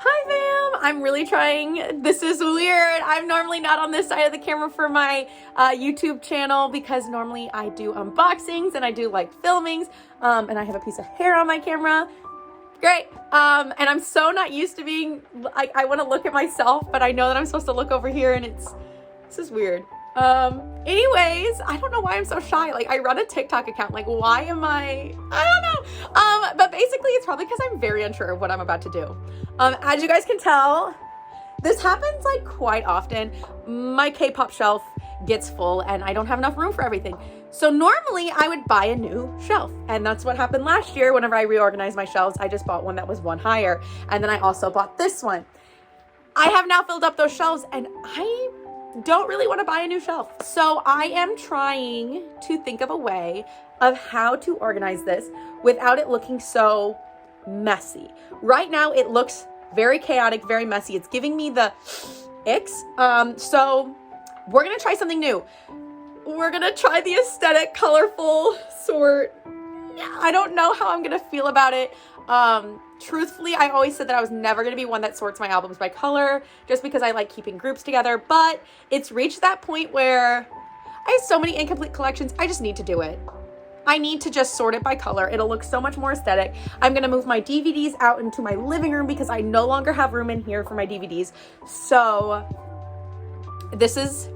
Hi fam! I'm really trying. This is weird. I'm normally not on this side of the camera for my YouTube channel because normally I do unboxings and I do like filmings and I have a piece of hair on my camera. Great. And I'm so not used to being, I want to look at myself, but I know that I'm supposed to look over here and this is weird. Anyways, I don't know why I'm so shy. Like, I run a TikTok account. Like, why am I don't know. But basically it's probably because I'm very unsure of what I'm about to do. As you guys can tell, this happens like quite often. My K-pop shelf gets full and I don't have enough room for everything. So normally I would buy a new shelf. And that's what happened last year. Whenever I reorganized my shelves, I just bought one that was one higher. And then I also bought this one. I have now filled up those shelves and I don't really want to buy a new shelf. So I am trying to think of a way of how to organize this without it looking so messy. Right now it looks very chaotic, very messy. It's giving me the icks. So we're going to try something new. We're going to try the aesthetic, colorful sort. I don't know how I'm going to feel about it. Truthfully, I always said that I was never going to be one that sorts my albums by color just because I like keeping groups together, but it's reached that point where I have so many incomplete collections. I just need to do it. I need to just sort it by color. It'll look so much more aesthetic. I'm going to move my DVDs out into my living room because I no longer have room in here for my DVDs. So this is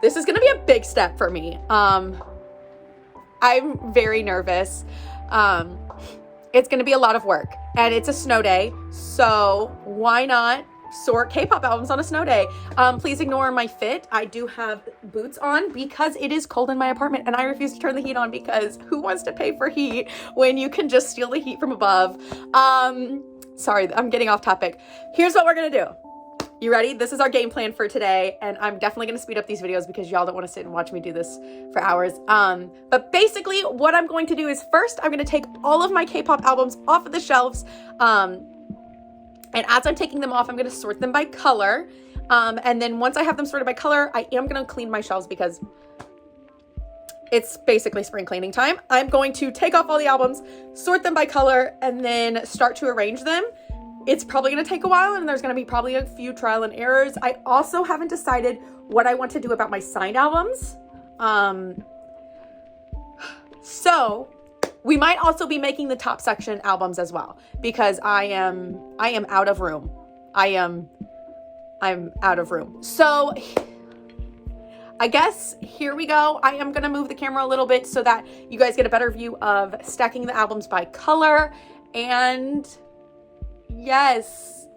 going to be a big step for me. I'm very nervous. It's going to be a lot of work and it's a snow day. So why not sort K-pop albums on a snow day? Please ignore my fit. I do have boots on because it is cold in my apartment and I refuse to turn the heat on because who wants to pay for heat when you can just steal the heat from above? Sorry, I'm getting off topic. Here's what we're going to do. You ready? This is our game plan for today, and I'm definitely going to speed up these videos because y'all don't want to sit and watch me do this for hours. But basically what I'm going to do is first I'm going to take all of my K-pop albums off of the shelves, and as I'm taking them off, I'm going to sort them by color, and then once I have them sorted by color, I am going to clean my shelves because it's basically spring cleaning time. I'm going to take off all the albums, sort them by color, and then start to arrange them. It's probably going to take a while and there's going to be probably a few trial and errors. I also haven't decided what I want to do about my signed albums. So we might also be making the top section albums as well because I am out of room. I'm out of room. So I guess here we go. I am going to move the camera a little bit so that you guys get a better view of stacking the albums by color. And yes,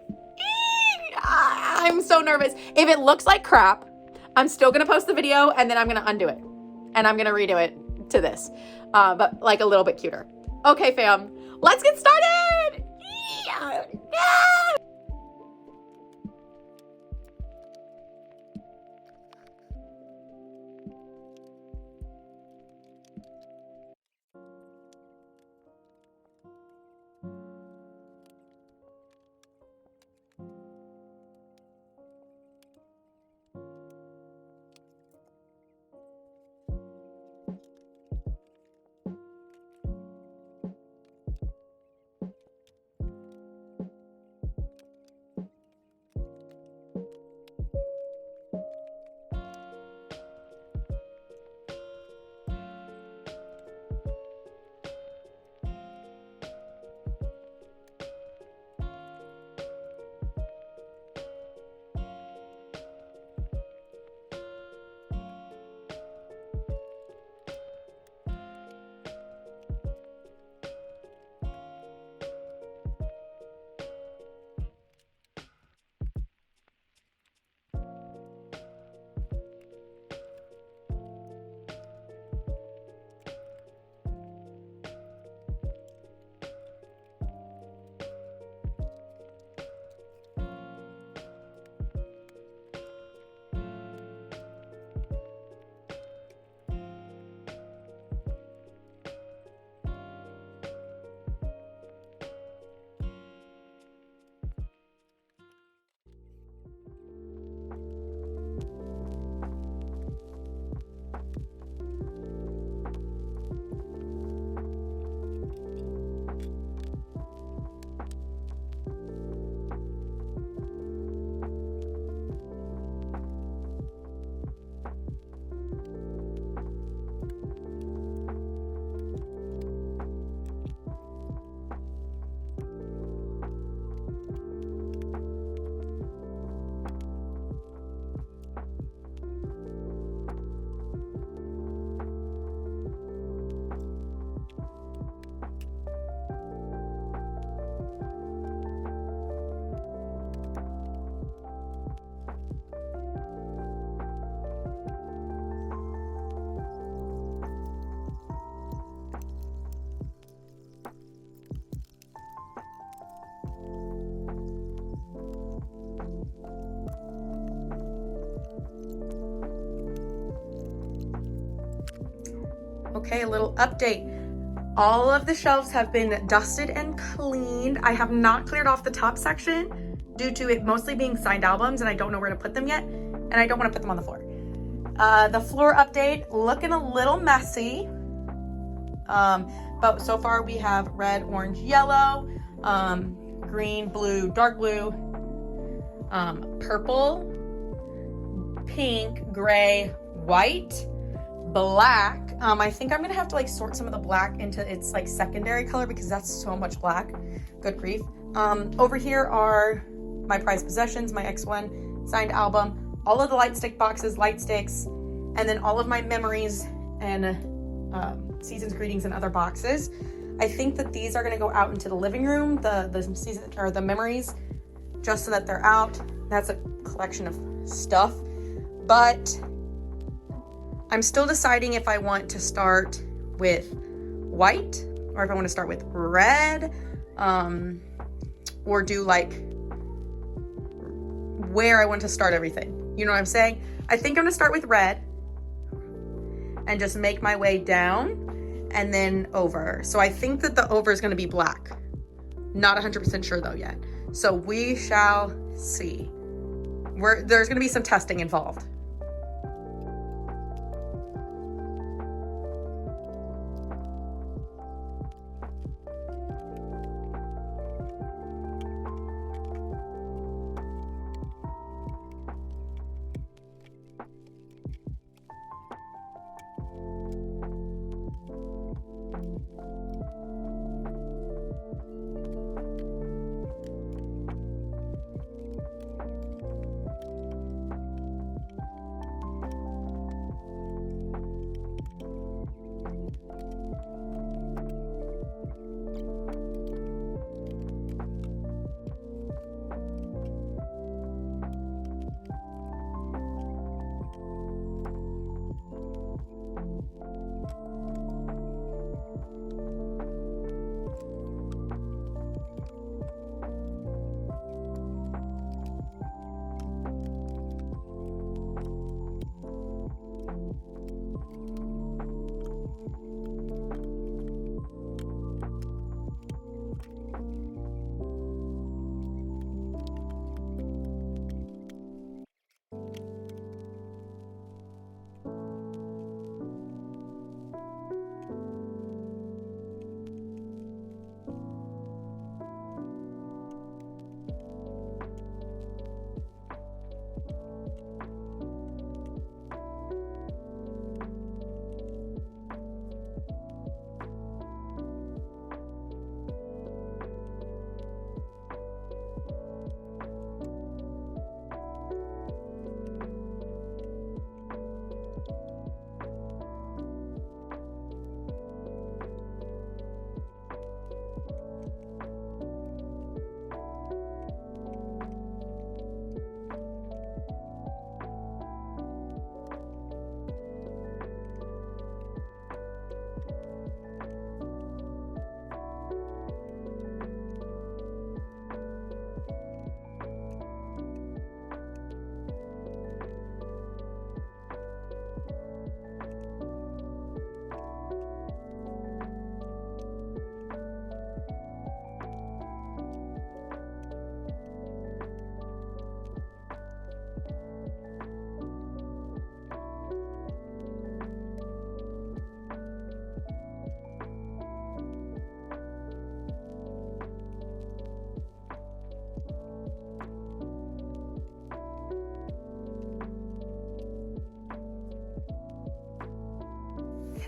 I'm so nervous. If it looks like crap, I'm still going to post the video and then I'm going to undo it and I'm going to redo it to this, but like a little bit cuter. Okay, fam, let's get started. Yeah. Okay, a little update. All of the shelves have been dusted and cleaned. I have not cleared off the top section due to it mostly being signed albums, and I don't know where to put them yet, and I don't want to put them on the floor. The floor update, looking a little messy, but so far we have red, orange, yellow, green, blue, dark blue, purple, pink, gray, white, black. I think I'm gonna have to like sort some of the black into its like secondary color because that's so much black. Good grief. Over here are my prized possessions, my X1 signed album, all of the light stick boxes, light sticks, and then all of my memories and season's greetings and other boxes. I think that these are gonna go out into the living room, the season or the memories, just so that they're out. That's a collection of stuff, but I'm still deciding if I want to start with white or if I want to start with red, or do like where I want to start everything. You know what I'm saying? I think I'm gonna start with red and just make my way down and then over. So I think that the over is gonna be black. Not 100% sure though yet. So we shall see. There's gonna be some testing involved.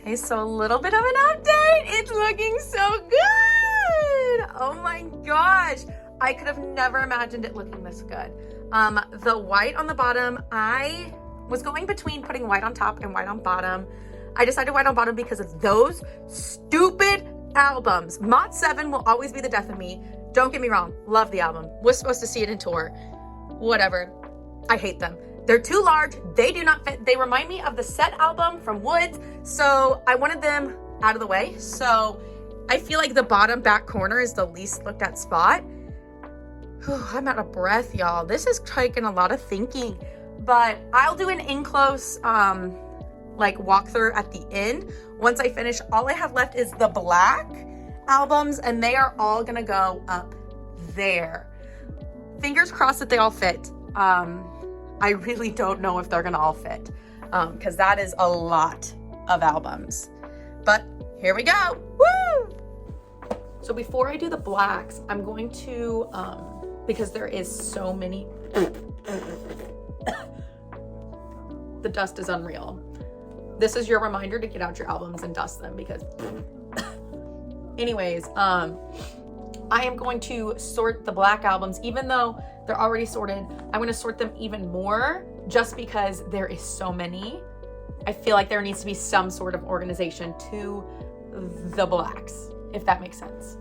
Okay, so a little bit of an update. It's looking so good. Oh my gosh. I could have never imagined it looking this good. The white on the bottom, I was going between putting white on top and white on bottom. I decided white on bottom because of those stupid albums. Mott 7 will always be the death of me. Don't get me wrong. Love the album. Was supposed to see it in tour. Whatever. I hate them. They're too large. They do not fit. They remind me of the Set album from Woods. So I wanted them out of the way. So I feel like the bottom back corner is the least looked at spot. Whew, I'm out of breath, y'all. This is taking a lot of thinking, but I'll do an in-close like walkthrough at the end. Once I finish, all I have left is the black albums, and they are all gonna go up there. Fingers crossed that they all fit. I really don't know if they're gonna all fit, because that is a lot of albums. But here we go. Woo! So before I do the blacks, I'm going to, because there is so many, the dust is unreal. This is your reminder to get out your albums and dust them because, anyways, I am going to sort the black albums, even though they're already sorted. I'm going to sort them even more just because there is so many. I feel like there needs to be some sort of organization to the blacks, if that makes sense.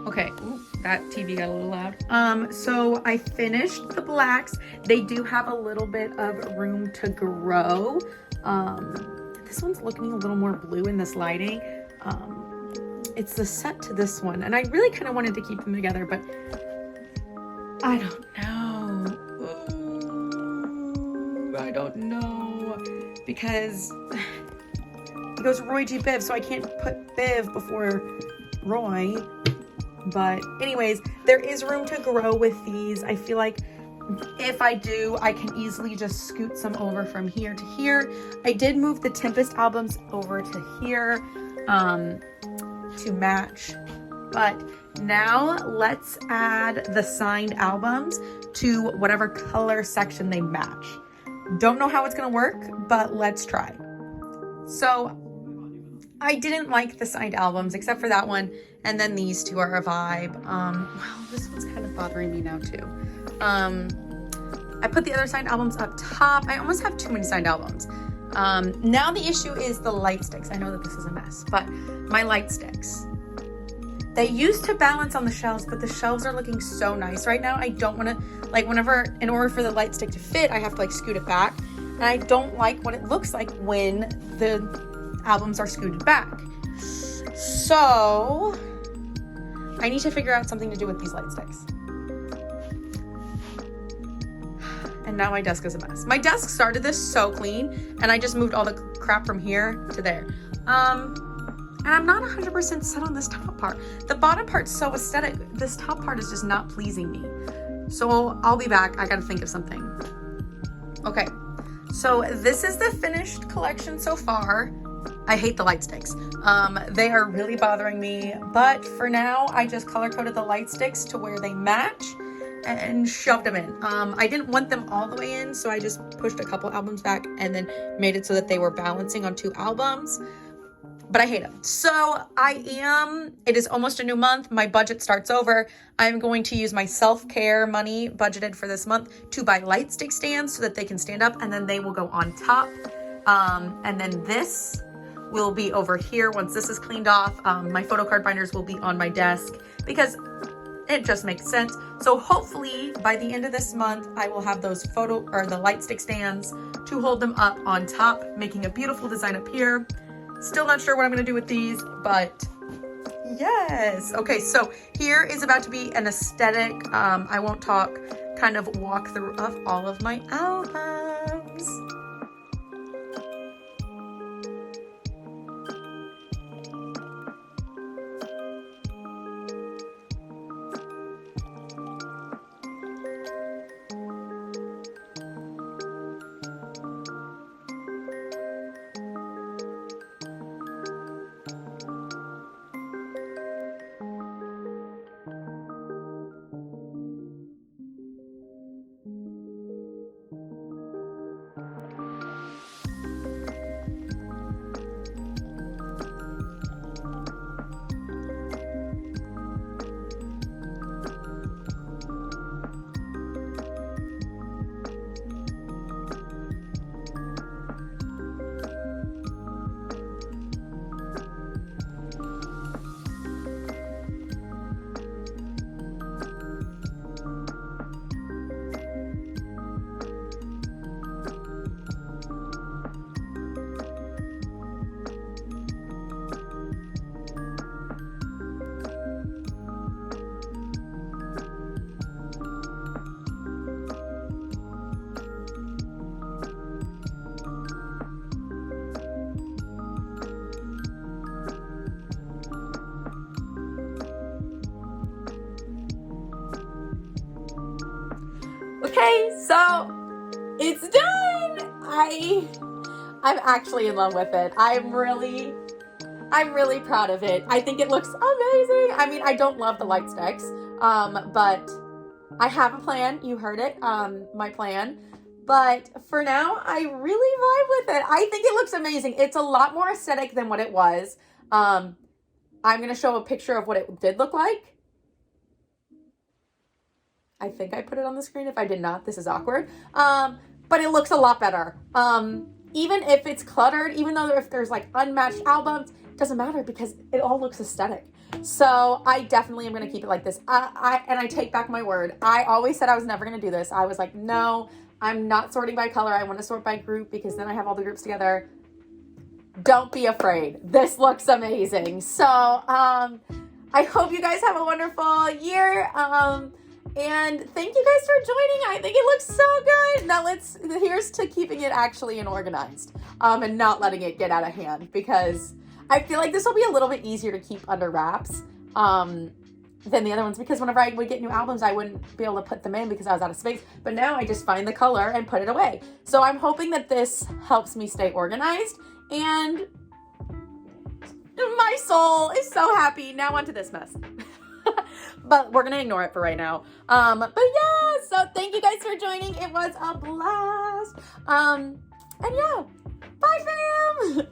Okay, ooh, that TV got a little loud. So I finished the blacks. They do have a little bit of room to grow. This one's looking a little more blue in this lighting. It's the set to this one, and I really kind of wanted to keep them together, but I don't know. Ooh, I don't know, because it goes Roy G. Biv, so I can't put Biv before Roy. But anyways, there is room to grow with these. I feel like if I do, I can easily just scoot some over from here to here. I did move the Tempest albums over to here to match. But now let's add the signed albums to whatever color section they match. Don't know how it's gonna work, but let's try. So I didn't like the signed albums except for that one, and then these two are a vibe. Well, this one's kind of bothering me now too. I put the other signed albums up top. I almost have too many signed albums. Now the issue is the light sticks. I know that this is a mess, but my light sticks. They used to balance on the shelves, but the shelves are looking so nice right now. I don't want to, like, whenever, in order for the light stick to fit, I have to like scoot it back. And I don't like what it looks like when the albums are scooted back. So I need to figure out something to do with these light sticks. And now my desk is a mess. My desk started this so clean, and I just moved all the crap from here to there. And I'm not 100% set on this top part. The bottom part's so aesthetic. This top part is just not pleasing me. So I'll be back. I gotta think of something. Okay, so this is the finished collection so far. I hate the light sticks. They are really bothering me, but for now, I just color coded the light sticks to where they match and shoved them in. I didn't want them all the way in, so I just pushed a couple albums back and then made it so that they were balancing on 2 albums, but I hate them. So it is almost a new month. My budget starts over. I'm going to use my self-care money budgeted for this month to buy light stick stands so that they can stand up, and then they will go on top. And then this will be over here once this is cleaned off. My photo card binders will be on my desk because it just makes sense. So hopefully by the end of this month, I will have those the light stick stands to hold them up on top, making a beautiful design up here. Still not sure what I'm gonna do with these, but yes. Okay, so here is about to be an aesthetic, I won't talk, kind of walkthrough of all of my albums. Okay, so it's done. I'm actually in love with it. I'm really proud of it. I think it looks amazing. I mean, I don't love the light sticks, but I have a plan. You heard it, my plan. But for now, I really vibe with it. I think it looks amazing. It's a lot more aesthetic than what it was. I'm going to show a picture of what it did look like. I think I put it on the screen. If I did not, this is awkward. But it looks a lot better. Even if it's cluttered, even though if there's like unmatched albums, it doesn't matter because it all looks aesthetic. So I definitely am going to keep it like this. And I take back my word. I always said I was never going to do this. I was like, no, I'm not sorting by color. I want to sort by group because then I have all the groups together. Don't be afraid. This looks amazing. So I hope you guys have a wonderful year. And thank you guys for joining. I think it looks so good. Now here's to keeping it actually and organized, and not letting it get out of hand, because I feel like this will be a little bit easier to keep under wraps, than the other ones, because whenever I would get new albums, I wouldn't be able to put them in because I was out of space. But now I just find the color and put it away. So I'm hoping that this helps me stay organized, and my soul is so happy. Now onto this mess. But we're gonna ignore it for right now. But yeah, so thank you guys for joining. It was a blast. And yeah, bye fam.